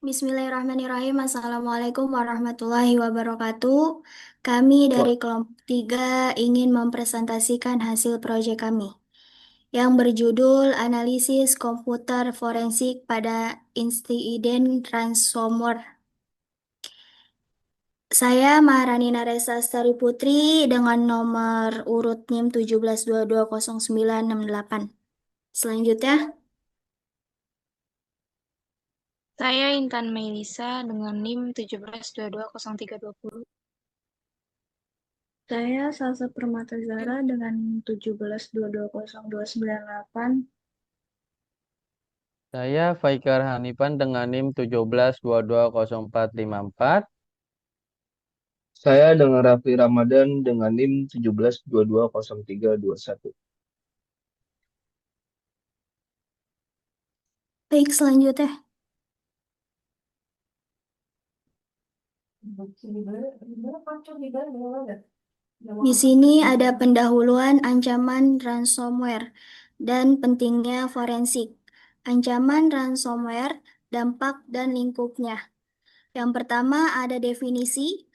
Bismillahirrahmanirrahim. Assalamualaikum warahmatullahi wabarakatuh. Kami dari Wah, kelompok 3 ingin mempresentasikan hasil proyek kami yang berjudul Analisis Komputer Forensik pada Insiden Ransomware. Saya Maharani Naresa Astari Putri dengan nomor urut NIM 17220968. Selanjutnya, Saya Intan Melisa dengan NIM 17220320. Saya Salsa Permata Zara dengan 17220298. saya Faikar Hanifan dengan NIM 17220454. Saya dengan Raffi Ramadan dengan NIM 17220321. baik selanjutnya. Di sini ada pendahuluan ancaman ransomware dan pentingnya forensik. Ancaman ransomware, dampak dan lingkupnya. Yang pertama ada definisi.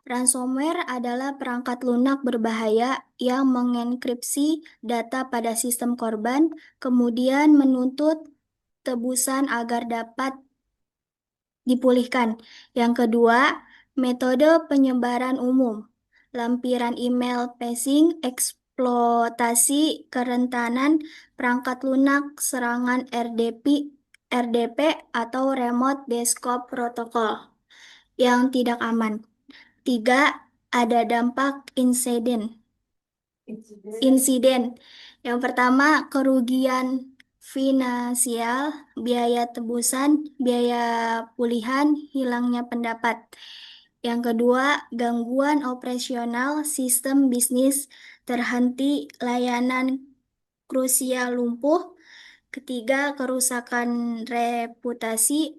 Ransomware adalah perangkat lunak berbahaya yang mengenkripsi data pada sistem korban, kemudian menuntut tebusan agar dapat dipulihkan. Yang kedua, metode penyebaran umum. Lampiran email phishing, eksploitasi kerentanan perangkat lunak, serangan RDP atau Remote Desktop Protocol yang tidak aman. Tiga, ada dampak insiden. Yang pertama, kerugian finansial, biaya tebusan, biaya pulihan, hilangnya pendapat. Yang kedua, gangguan operasional sistem bisnis, terhenti layanan krusial lumpuh. Ketiga, kerusakan reputasi,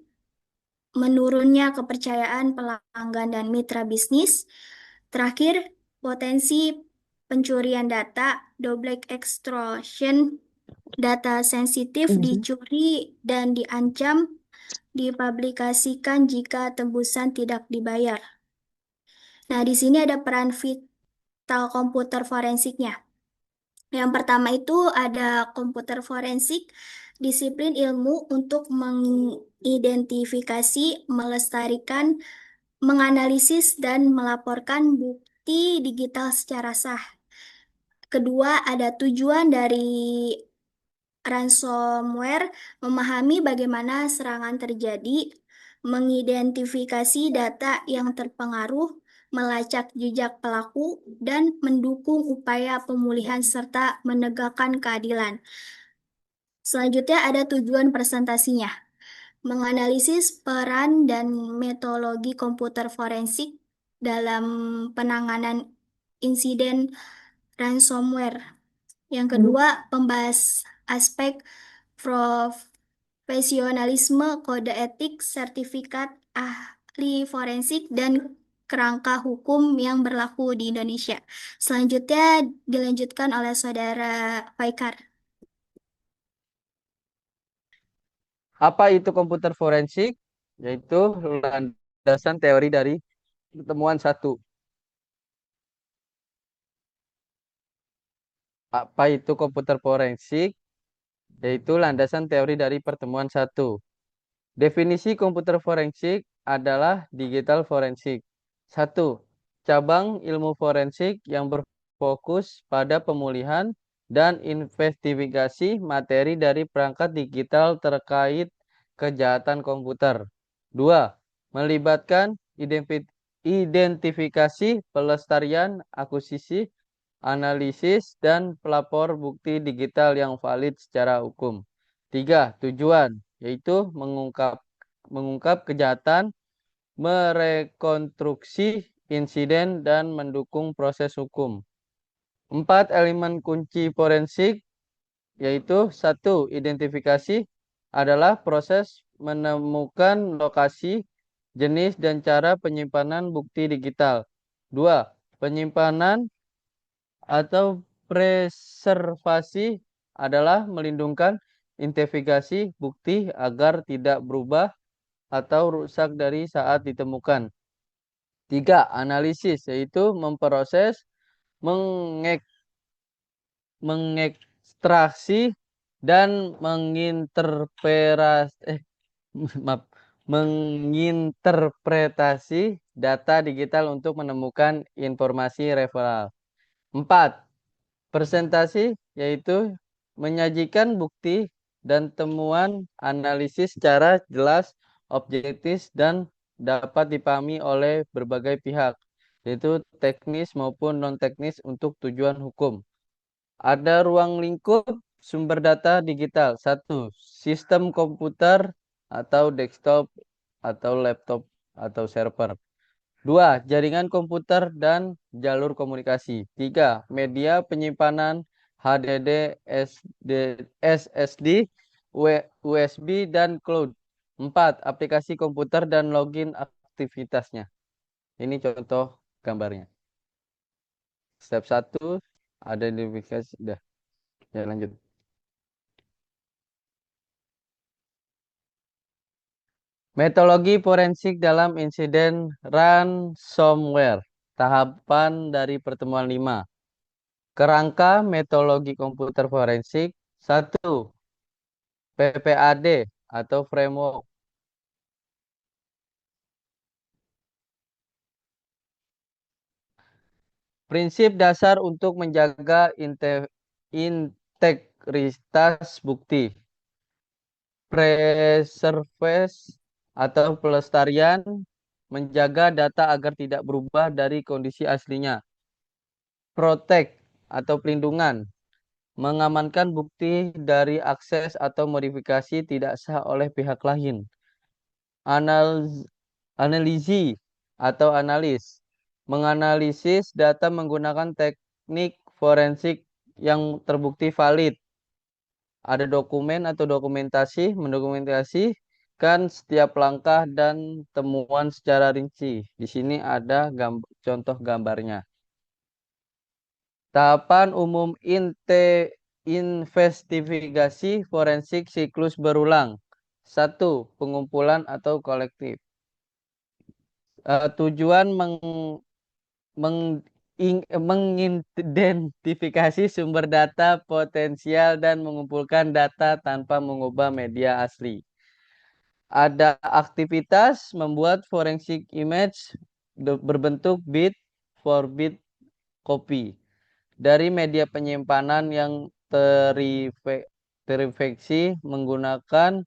menurunnya kepercayaan pelanggan dan mitra bisnis. Terakhir, potensi pencurian data, double extortion, data sensitif dicuri dan diancam dipublikasikan jika tebusan tidak dibayar. Nah, di sini ada peran vital komputer forensiknya. Yang pertama itu ada komputer forensik, disiplin ilmu untuk mengidentifikasi, melestarikan, menganalisis, dan melaporkan bukti digital secara sah. Kedua, ada tujuan dari ransomware, memahami bagaimana serangan terjadi, mengidentifikasi data yang terpengaruh, melacak jejak pelaku, dan mendukung upaya pemulihan serta menegakkan keadilan. Selanjutnya ada tujuan presentasinya. Menganalisis peran dan metodologi komputer forensik dalam penanganan insiden ransomware. Yang kedua, membahas aspek profesionalisme, kode etik, sertifikat ahli forensik, dan kerangka hukum yang berlaku di Indonesia. Selanjutnya dilanjutkan oleh Saudara Faikar. Apa itu komputer forensik? Yaitu landasan teori dari pertemuan satu. Apa itu komputer forensik? Yaitu landasan teori dari pertemuan satu. Definisi komputer forensik adalah digital forensik. Satu, cabang ilmu forensik yang berfokus pada pemulihan dan investigasi materi dari perangkat digital terkait kejahatan komputer. Dua, melibatkan identifikasi, pelestarian, akuisisi, analisis, dan pelapor bukti digital yang valid secara hukum. Tiga, tujuan, yaitu mengungkap kejahatan, merekonstruksi insiden, dan mendukung proses hukum. Empat elemen kunci forensik, yaitu satu, identifikasi adalah proses menemukan lokasi, jenis, dan cara penyimpanan bukti digital. Dua, penyimpanan atau preservasi adalah melindungkan identifikasi bukti agar tidak berubah atau rusak dari saat ditemukan. 3. Analisis, yaitu memproses, mengekstraksi, dan maaf, menginterpretasi data digital untuk menemukan informasi referral. 4. Presentasi, yaitu menyajikan bukti dan temuan analisis secara jelas, objektif, dan dapat dipahami oleh berbagai pihak, yaitu teknis maupun non-teknis untuk tujuan hukum. Ada ruang lingkup sumber data digital. 1. Sistem komputer atau desktop atau laptop atau server. 2. Jaringan komputer dan jalur komunikasi. 3. Media penyimpanan HDD, SSD, USB, dan cloud. 4. Aplikasi komputer dan login aktivitasnya. Ini contoh gambarnya. Step 1 ada identifikasi. Udah, ya lanjut. Metodologi forensik dalam insiden ransomware. Tahapan dari pertemuan 5. Kerangka metodologi komputer forensik. 1. PPAD atau framework. Prinsip dasar untuk menjaga integritas bukti. Preservation atau pelestarian, menjaga data agar tidak berubah dari kondisi aslinya. Protect atau pelindungan, mengamankan bukti dari akses atau modifikasi tidak sah oleh pihak lain. Analisis atau analis, menganalisis data menggunakan teknik forensik yang terbukti valid. Ada dokumen atau dokumentasi, mendokumentasikan setiap langkah dan temuan secara rinci. Di sini ada contoh gambarnya. Tahapan umum investigasi forensik siklus berulang. 1. Pengumpulan atau kolektif. Tujuan mengidentifikasi sumber data potensial dan mengumpulkan data tanpa mengubah media asli. Ada aktivitas membuat forensic image berbentuk bit for bit copy dari media penyimpanan yang terinfeksi menggunakan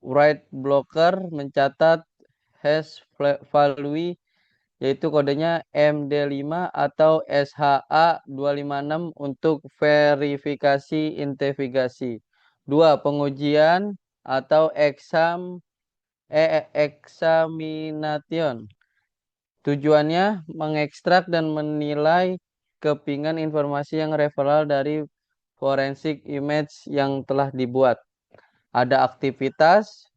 write blocker mencatat hash value, yaitu kodenya MD5 atau SHA-256 untuk verifikasi investigasi. 2. Pengujian atau examination. Tujuannya mengekstrak dan menilai kepingan informasi yang referral dari forensic image yang telah dibuat. Ada aktivitas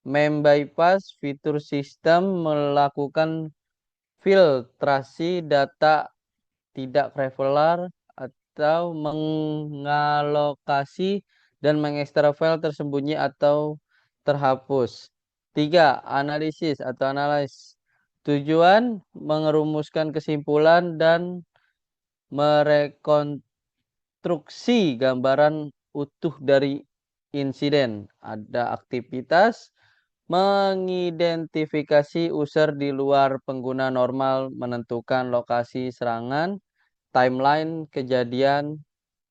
membypass fitur sistem, melakukan filtrasi data tidak referral atau mengalokasi dan mengekstrak file tersembunyi atau terhapus. 3. Analisis atau analis. Tujuan mengerumuskan kesimpulan dan merekonstruksi gambaran utuh dari insiden. Ada aktivitas mengidentifikasi user di luar pengguna normal, menentukan lokasi serangan, timeline kejadian,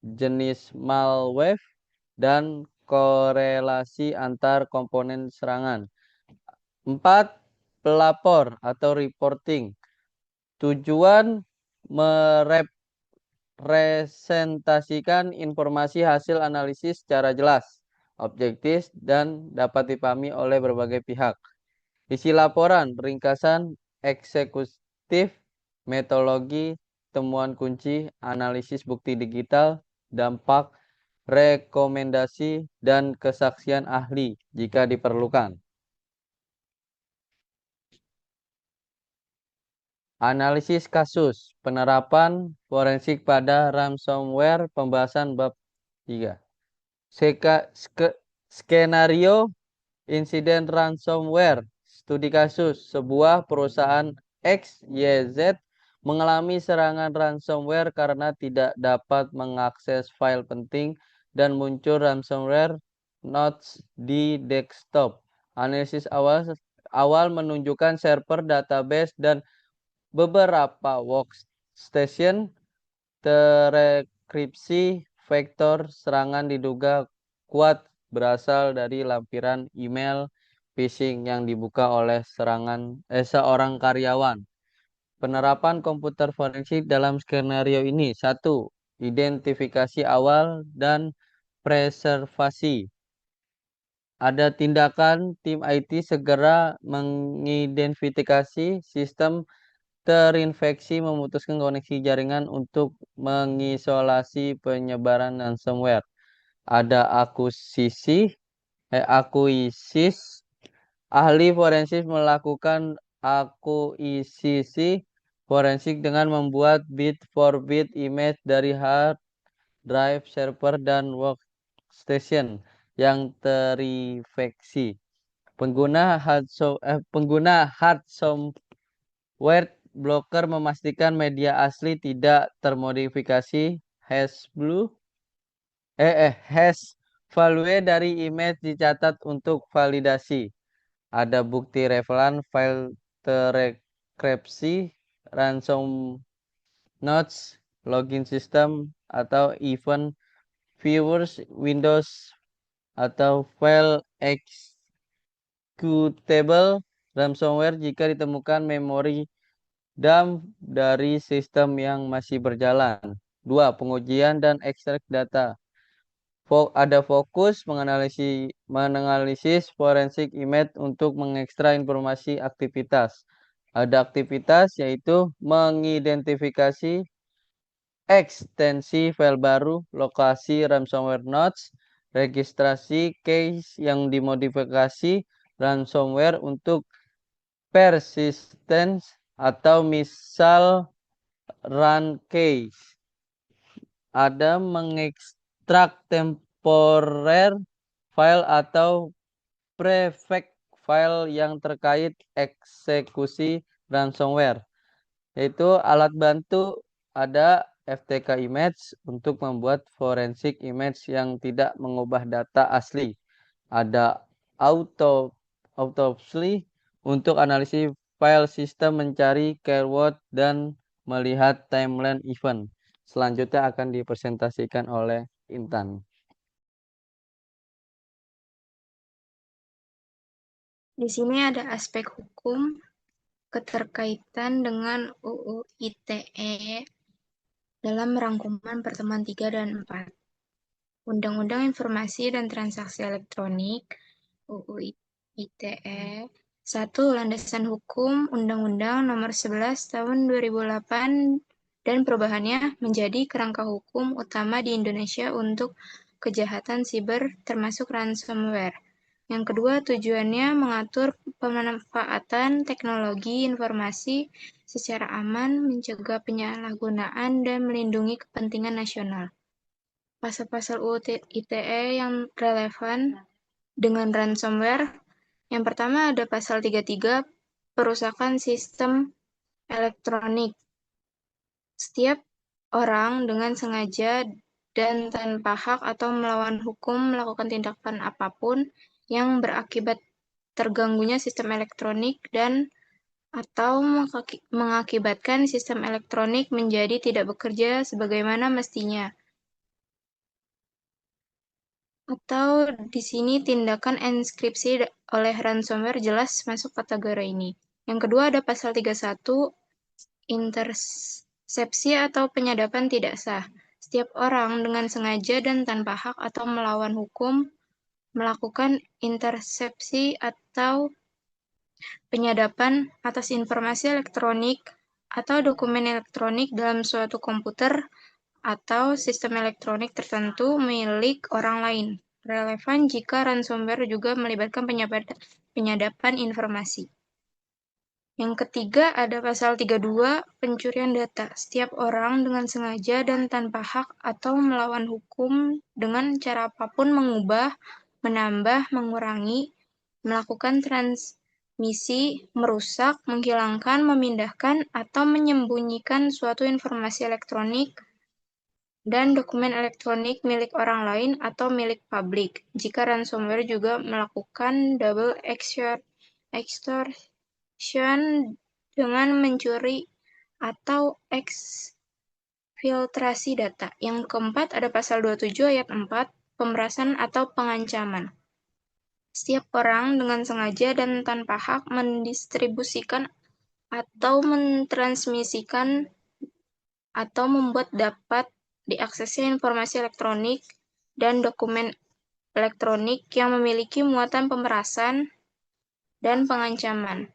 jenis malware, dan korelasi antar komponen serangan. 4. Pelapor atau reporting. Tujuan merepresentasikan informasi hasil analisis secara jelas, objektif, dan dapat dipahami oleh berbagai pihak. Isi laporan, ringkasan eksekutif, metodologi, temuan kunci, analisis bukti digital, dampak, rekomendasi, dan kesaksian ahli jika diperlukan. Analisis kasus, penerapan forensik pada ransomware, pembahasan bab 3. Skenario Insiden ransomware. Studi kasus. Sebuah perusahaan XYZ mengalami serangan ransomware karena tidak dapat mengakses file penting dan muncul ransomware notes di desktop. Analisis awal menunjukkan server database dan beberapa workstation terenkripsi. Vektor serangan diduga kuat berasal dari lampiran email phishing yang dibuka oleh seorang karyawan. Penerapan komputer forensik dalam skenario ini. 1. Identifikasi awal dan preservasi. Ada tindakan tim IT segera mengidentifikasi sistem terinfeksi, memutuskan koneksi jaringan untuk mengisolasi penyebaran ransomware. Ada akuisis. Ahli forensik melakukan akuisisi forensik dengan membuat bit for bit image dari hard drive, server, dan workstation yang terinfeksi. Pengguna hard software blocker memastikan media asli tidak termodifikasi. Hash value dari image dicatat untuk validasi. Ada bukti relevan file terenkripsi, ransom notes, login system, atau event viewers Windows atau file executable ransomware jika ditemukan memori dump dari sistem yang masih berjalan. 2. Pengujian dan ekstrak data. Ada fokus menganalisis forensik image untuk mengekstrak informasi aktivitas. Ada aktivitas yaitu mengidentifikasi ekstensi file baru, lokasi ransomware nodes, registrasi case yang dimodifikasi ransomware untuk persistence atau misal run case. Ada mengekstrak temporer file atau prefect file yang terkait eksekusi ransomware. Yaitu alat bantu ada FTK image untuk membuat forensik image yang tidak mengubah data asli. Ada autopsy untuk analisis file sistem, mencari keyword, dan melihat timeline event. Selanjutnya akan dipresentasikan oleh Intan. Di sini ada aspek hukum keterkaitan dengan UU ITE dalam rangkuman pertemuan 3 dan 4. Undang-Undang Informasi dan Transaksi Elektronik UU ITE. 1. Landasan hukum Undang-Undang Nomor 11 Tahun 2008 dan perubahannya menjadi kerangka hukum utama di Indonesia untuk kejahatan siber termasuk ransomware. Yang kedua, tujuannya mengatur pemanfaatan teknologi informasi secara aman, mencegah penyalahgunaan, dan melindungi kepentingan nasional. Pasal-pasal UU ITE yang relevan dengan ransomware. Yang pertama ada pasal 33, perusakan sistem elektronik. Setiap orang dengan sengaja dan tanpa hak atau melawan hukum melakukan tindakan apapun yang berakibat terganggunya sistem elektronik dan atau mengakibatkan sistem elektronik menjadi tidak bekerja sebagaimana mestinya. Atau di sini tindakan enskripsi oleh ransomware jelas masuk kategori ini. Yang kedua ada pasal 31, intersepsi atau penyadapan tidak sah. Setiap orang dengan sengaja dan tanpa hak atau melawan hukum melakukan intersepsi atau penyadapan atas informasi elektronik atau dokumen elektronik dalam suatu komputer atau sistem elektronik tertentu milik orang lain. Relevan jika ransomware juga melibatkan penyadapan informasi. Yang ketiga ada pasal 32, pencurian data. Setiap orang dengan sengaja dan tanpa hak atau melawan hukum dengan cara apapun mengubah, menambah, mengurangi, melakukan transmisi, merusak, menghilangkan, memindahkan, atau menyembunyikan suatu informasi elektronik dan dokumen elektronik milik orang lain atau milik publik. Jika ransomware juga melakukan double extortion dengan mencuri atau eksfiltrasi data. Yang keempat ada pasal 27 ayat 4, pemerasan atau pengancaman. Setiap orang dengan sengaja dan tanpa hak mendistribusikan atau mentransmisikan atau membuat dapat diaksesnya informasi elektronik dan dokumen elektronik yang memiliki muatan pemerasan dan pengancaman.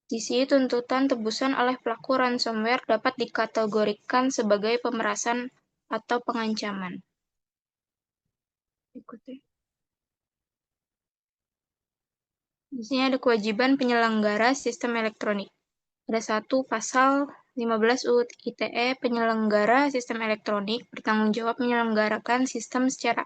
Di sini tuntutan tebusan oleh pelaku ransomware dapat dikategorikan sebagai pemerasan atau pengancaman. Ikuti. Di sini ada kewajiban penyelenggara sistem elektronik. Ada satu pasal 15 UU ITE, penyelenggara sistem elektronik bertanggung jawab menyelenggarakan sistem secara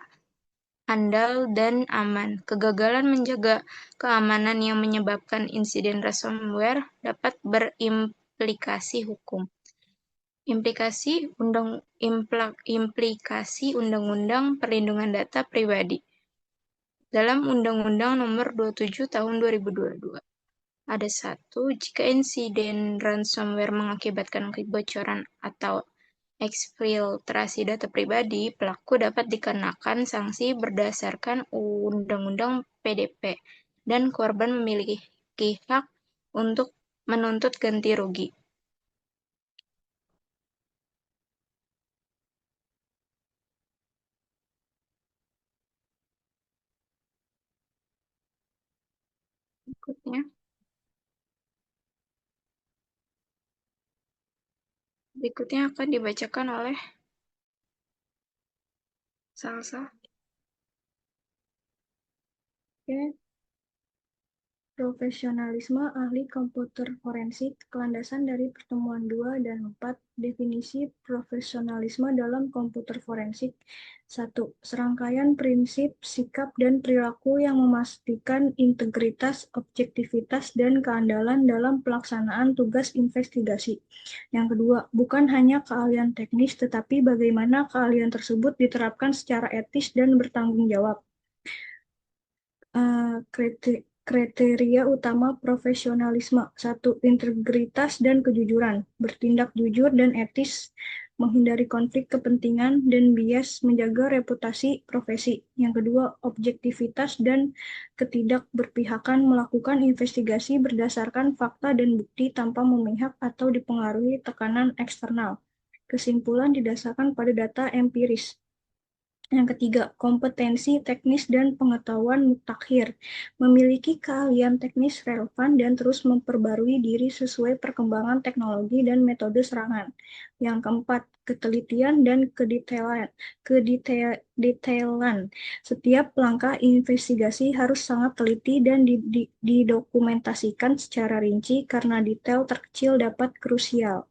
andal dan aman. Kegagalan menjaga keamanan yang menyebabkan insiden ransomware dapat berimplikasi hukum. Implikasi Undang-Undang Perlindungan Data Pribadi. Dalam Undang-Undang Nomor 27 Tahun 2022. Ada satu, jika insiden ransomware mengakibatkan kebocoran atau eksfiltrasi data pribadi, pelaku dapat dikenakan sanksi berdasarkan Undang-Undang PDP, dan korban memiliki hak untuk menuntut ganti rugi. Berikutnya akan dibacakan oleh Salsa. Oke. Profesionalisme ahli komputer forensik, landasan dari pertemuan 2 dan 4, definisi profesionalisme dalam komputer forensik. 1. Serangkaian prinsip, sikap, dan perilaku yang memastikan integritas, objektivitas, dan keandalan dalam pelaksanaan tugas investigasi. Yang kedua, bukan hanya keahlian teknis, tetapi bagaimana keahlian tersebut diterapkan secara etis dan bertanggung jawab. Kriteria utama profesionalisme. 1. Integritas dan kejujuran. Bertindak jujur dan etis, menghindari konflik kepentingan dan bias, menjaga reputasi profesi. Yang kedua, objektivitas dan ketidakberpihakan, melakukan investigasi berdasarkan fakta dan bukti tanpa memihak atau dipengaruhi tekanan eksternal. Kesimpulan didasarkan pada data empiris. Yang ketiga, kompetensi teknis dan pengetahuan mutakhir. Memiliki keahlian teknis relevan dan terus memperbarui diri sesuai perkembangan teknologi dan metode serangan. Yang keempat, ketelitian dan kedetailan. Setiap langkah investigasi harus sangat teliti dan didokumentasikan secara rinci karena detail terkecil dapat krusial.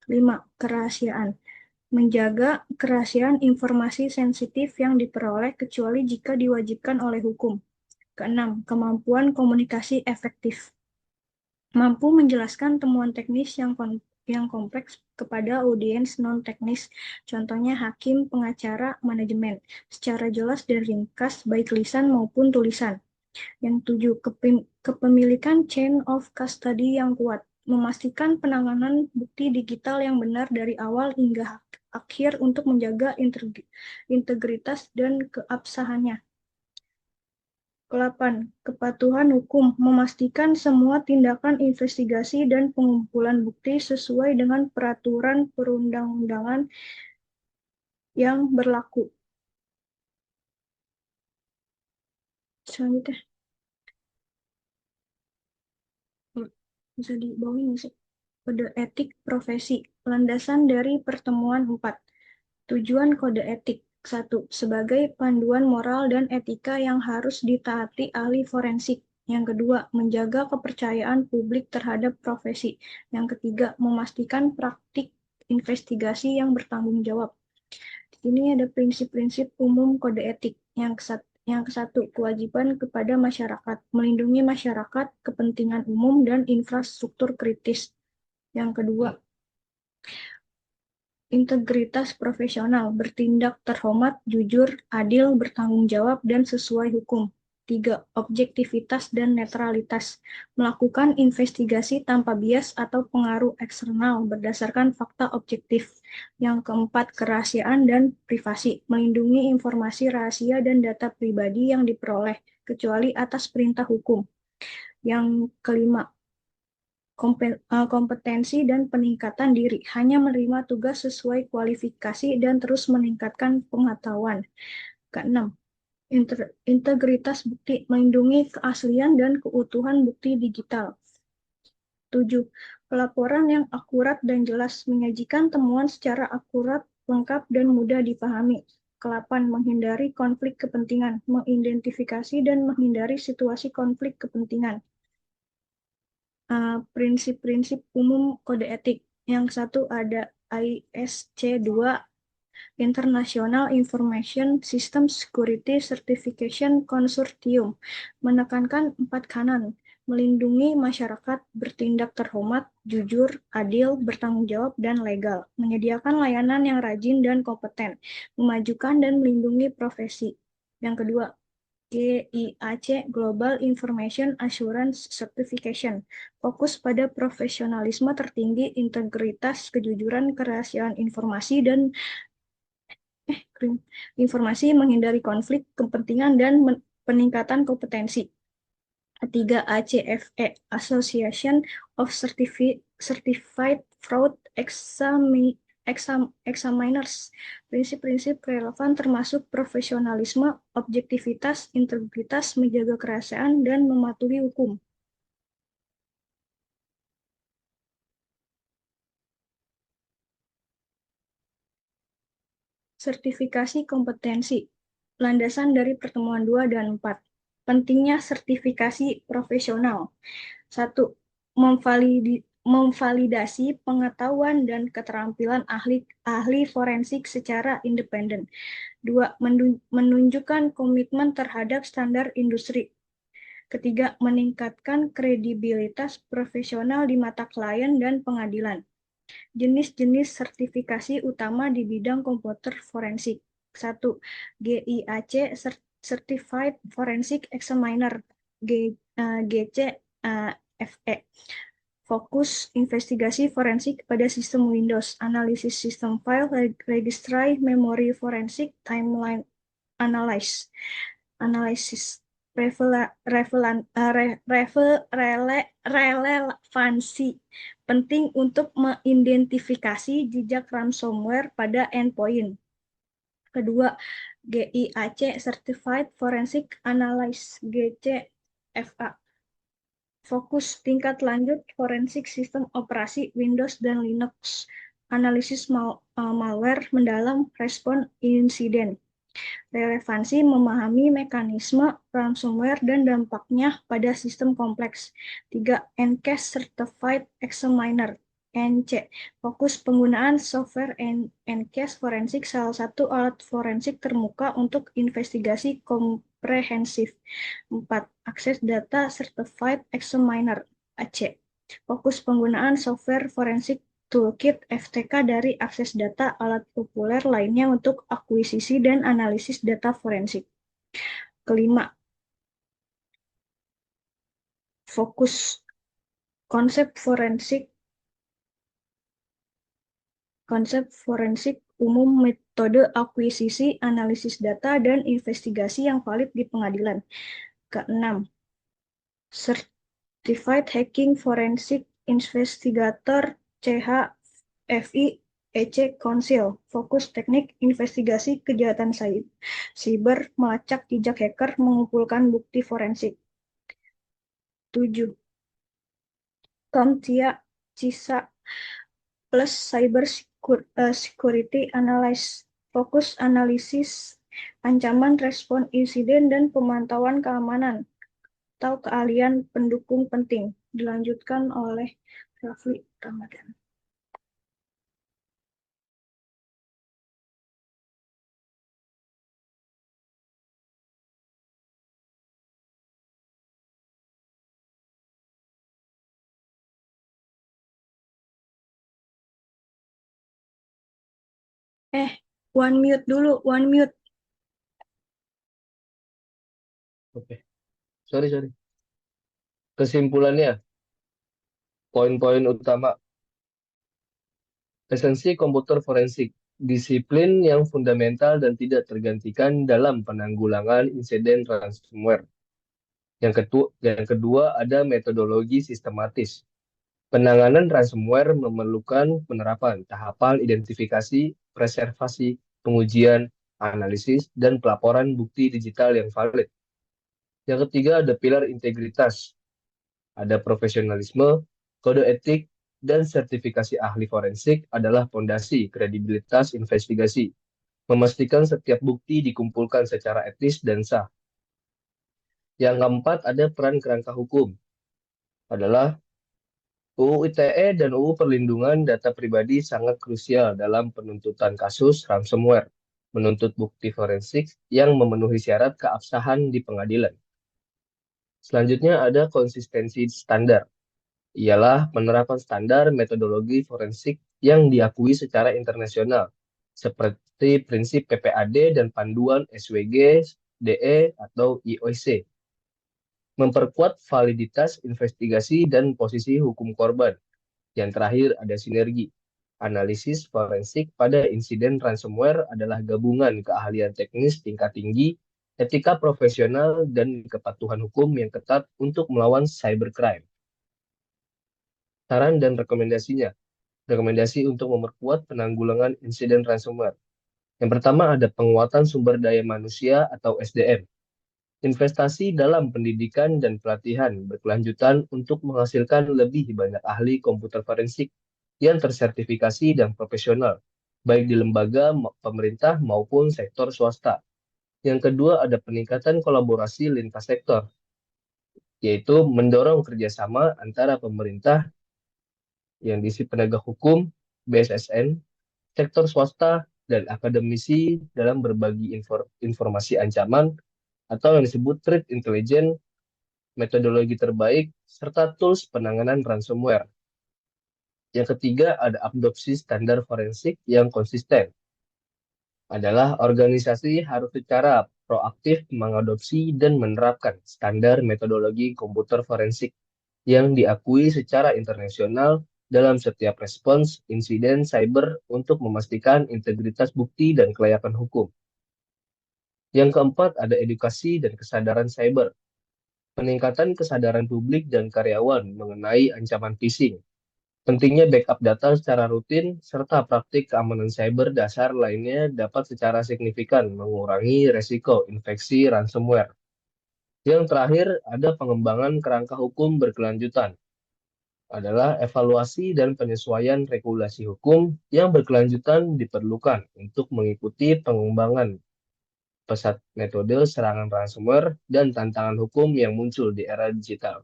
5. Kerahasiaan. Menjaga kerahasiaan informasi sensitif yang diperoleh kecuali jika diwajibkan oleh hukum. Keenam, kemampuan komunikasi efektif. Mampu menjelaskan temuan teknis yang kompleks kepada audiens non-teknis, contohnya hakim, pengacara, manajemen, secara jelas dan ringkas, baik lisan maupun tulisan. Yang 7, kepemilikan chain of custody yang kuat. Memastikan penanganan bukti digital yang benar dari awal hingga akhir untuk menjaga integritas dan keabsahannya. 8. Kepatuhan hukum. Memastikan semua tindakan investigasi dan pengumpulan bukti sesuai dengan peraturan perundang-undangan yang berlaku. Selanjutnya. Bisa dibawain sih. Kode etik profesi, landasan dari pertemuan 4. Tujuan kode etik. 1. Sebagai panduan moral dan etika yang harus ditaati ahli forensik. Yang kedua, menjaga kepercayaan publik terhadap profesi. Yang ketiga, memastikan praktik investigasi yang bertanggung jawab. Di sini ada prinsip-prinsip umum kode etik. Yang satu, kewajiban kepada masyarakat, melindungi masyarakat, kepentingan umum, dan infrastruktur kritis. Yang kedua, integritas profesional, bertindak terhormat, jujur, adil, bertanggung jawab, dan sesuai hukum. 3. Objektivitas dan netralitas, melakukan investigasi tanpa bias atau pengaruh eksternal berdasarkan fakta objektif. Yang keempat, kerahasiaan dan privasi, melindungi informasi rahasia dan data pribadi yang diperoleh, kecuali atas perintah hukum. Yang kelima, kompetensi dan peningkatan diri, hanya menerima tugas sesuai kualifikasi dan terus meningkatkan pengetahuan. Keenam, integritas bukti, melindungi keaslian dan keutuhan bukti digital. 7. Pelaporan yang akurat dan jelas, menyajikan temuan secara akurat, lengkap, dan mudah dipahami. Ke-8, menghindari konflik kepentingan, mengidentifikasi dan menghindari situasi konflik kepentingan. Prinsip-prinsip umum kode etik. Yang satu ada ISC2, International Information System Security Certification Consortium, menekankan 4 kanan, melindungi masyarakat, bertindak terhormat, jujur, adil, bertanggung jawab, dan legal, menyediakan layanan yang rajin dan kompeten, memajukan dan melindungi profesi. Yang kedua, GIAC, Global Information Assurance Certification, fokus pada profesionalisme tertinggi, integritas, kejujuran, kerahasiaan informasi, dan menghindari konflik kepentingan dan peningkatan kompetensi. Ketiga, ACFE, Association of Certified Fraud Examiners, prinsip-prinsip relevan termasuk profesionalisme, objektivitas, integritas, menjaga kerahasiaan, dan mematuhi hukum. Sertifikasi kompetensi, landasan dari pertemuan 2 dan 4. Pentingnya sertifikasi profesional. 1. Memvalidasi pengetahuan dan keterampilan ahli forensik secara independen. 2. Menunjukkan komitmen terhadap standar industri. Ketiga, meningkatkan kredibilitas profesional di mata klien dan pengadilan. Jenis-jenis sertifikasi utama di bidang komputer forensik. 1. GIAC, Certified Forensic Examiner, GCFE. Fokus investigasi forensik pada sistem Windows, analisis sistem file, registry, memory forensik, timeline analysis, relevansi, penting untuk mengidentifikasi jejak ransomware pada endpoint. Kedua, GIAC Certified Forensic Analyst, GCFA. Fokus tingkat lanjut forensik sistem operasi Windows dan Linux, analisis malware mendalam, respon insiden. Relevansi memahami mekanisme ransomware dan dampaknya pada sistem kompleks. 3. NCAS Certified Examiner, NC. Fokus penggunaan software NCAS forensik, salah satu alat forensik termuka untuk investigasi komprehensif. 4. Akses Data Certified Examiner, AC. Fokus penggunaan software forensik Toolkit FTK dari akses data alat populer lainnya untuk akuisisi dan analisis data forensik. Kelima, fokus konsep forensik umum, metode akuisisi, analisis data, dan investigasi yang valid di pengadilan. Keenam, Certified Hacking Forensic Investigator, CHFI, EC Council, fokus teknik investigasi kejahatan siber, melacak jejak hacker, mengumpulkan bukti forensik. 7. CompTIA CISA plus Cyber Security Analysis, fokus analisis ancaman, respon insiden, dan pemantauan keamanan atau keahlian pendukung penting. Dilanjutkan oleh Rafli Ramadan. One mute dulu, one mute. Oke, sorry. Kesimpulannya, poin-poin utama. Esensi komputer forensik, disiplin yang fundamental dan tidak tergantikan dalam penanggulangan insiden ransomware. Yang kedua ada metodologi sistematis. Penanganan ransomware memerlukan penerapan tahapan identifikasi, preservasi, pengujian, analisis, dan pelaporan bukti digital yang valid. Yang ketiga ada pilar integritas, ada profesionalisme, kode etik, dan sertifikasi ahli forensik adalah fondasi kredibilitas investigasi, memastikan setiap bukti dikumpulkan secara etis dan sah. Yang keempat ada peran kerangka hukum, adalah UU ITE dan UU Perlindungan Data Pribadi sangat krusial dalam penuntutan kasus ransomware, menuntut bukti forensik yang memenuhi syarat keabsahan di pengadilan. Selanjutnya ada konsistensi standar, ialah penerapan standar metodologi forensik yang diakui secara internasional, seperti prinsip PPAD dan panduan SWG, DE, atau IOC. Memperkuat validitas investigasi dan posisi hukum korban. Yang terakhir ada sinergi. Analisis forensik pada insiden ransomware adalah gabungan keahlian teknis tingkat tinggi, etika profesional, dan kepatuhan hukum yang ketat untuk melawan cybercrime. Saran dan rekomendasinya. Rekomendasi untuk memperkuat penanggulangan insiden ransomware. Yang pertama ada penguatan sumber daya manusia atau SDM. Investasi dalam pendidikan dan pelatihan berkelanjutan untuk menghasilkan lebih banyak ahli komputer forensik yang tersertifikasi dan profesional, baik di lembaga pemerintah maupun sektor swasta. Yang kedua ada peningkatan kolaborasi lintas sektor, yaitu mendorong kerjasama antara pemerintah yang diisi penegak hukum, BSSN, sektor swasta, dan akademisi dalam berbagi informasi ancaman atau yang disebut threat intelligence, metodologi terbaik, serta tools penanganan ransomware. Yang ketiga ada adopsi standar forensik yang konsisten. Adalah organisasi harus secara proaktif mengadopsi dan menerapkan standar metodologi komputer forensik yang diakui secara internasional dalam setiap respons insiden cyber untuk memastikan integritas bukti dan kelayakan hukum. Yang keempat ada edukasi dan kesadaran cyber. Peningkatan kesadaran publik dan karyawan mengenai ancaman phishing. Pentingnya backup data secara rutin, serta praktik keamanan cyber dasar lainnya dapat secara signifikan mengurangi resiko infeksi ransomware. Yang terakhir, ada pengembangan kerangka hukum berkelanjutan. Adalah evaluasi dan penyesuaian regulasi hukum yang berkelanjutan diperlukan untuk mengikuti pengembangan pesat metode serangan ransomware dan tantangan hukum yang muncul di era digital.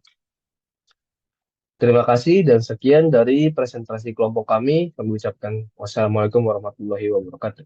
Terima kasih dan sekian dari presentasi kelompok kami. Kami ucapkan wassalamualaikum warahmatullahi wabarakatuh.